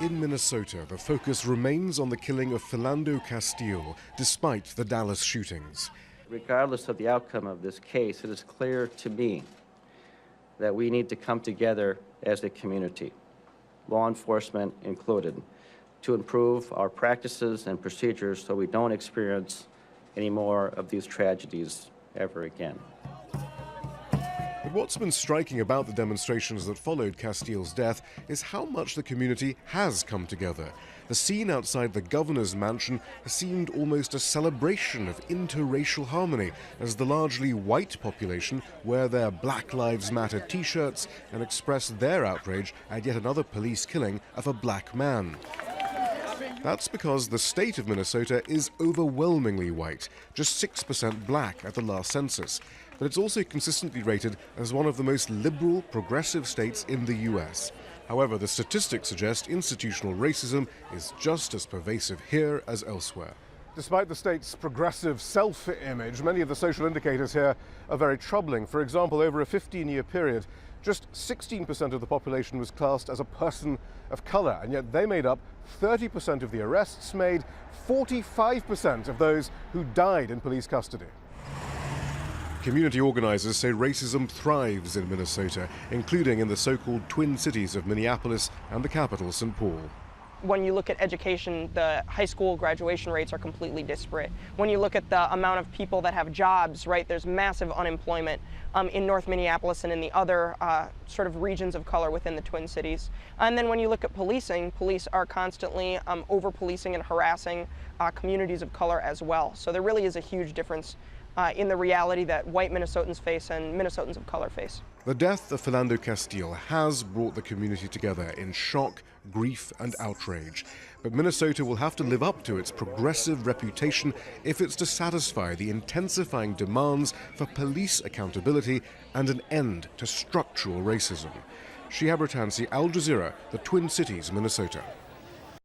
In Minnesota, the focus remains on the killing of Philando Castile, despite the Dallas shootings. Regardless of the outcome of this case, it is clear to me that we need to come together as a community, law enforcement included, to improve our practices and procedures so we don't experience any more of these tragedies ever again. But what's been striking about the demonstrations that followed Castile's death is how much the community has come together. The scene outside the governor's mansion has seemed almost a celebration of interracial harmony, as the largely white population wear their Black Lives Matter t-shirts and express their outrage at yet another police killing of a black man. That's because the state of Minnesota is overwhelmingly white, just 6% black at the last census. But it's also consistently rated as one of the most liberal, progressive states in the US. However, the statistics suggest institutional racism is just as pervasive here as elsewhere. Despite the state's progressive self-image, many of the social indicators here are very troubling. For example, over a 15-year period, just 16% of the population was classed as a person of color, and yet they made up 30% of the arrests made, 45% of those who died in police custody. Community organizers say racism thrives in Minnesota, including in the so-called twin cities of Minneapolis and the capital, St. Paul. When you look at education, the high school graduation rates are completely disparate. When you look at the amount of people that have jobs, right, there's massive unemployment in North Minneapolis and in the other sort of regions of color within the Twin Cities. And then when you look at policing, police are constantly over-policing and harassing communities of color as well. So there really is a huge difference in the reality that white Minnesotans face and Minnesotans of color face. The death of Philando Castile has brought the community together in shock, grief, and outrage. But Minnesota will have to live up to its progressive reputation if it's to satisfy the intensifying demands for police accountability and an end to structural racism. Shihab Rattansi, Al Jazeera, the Twin Cities, Minnesota.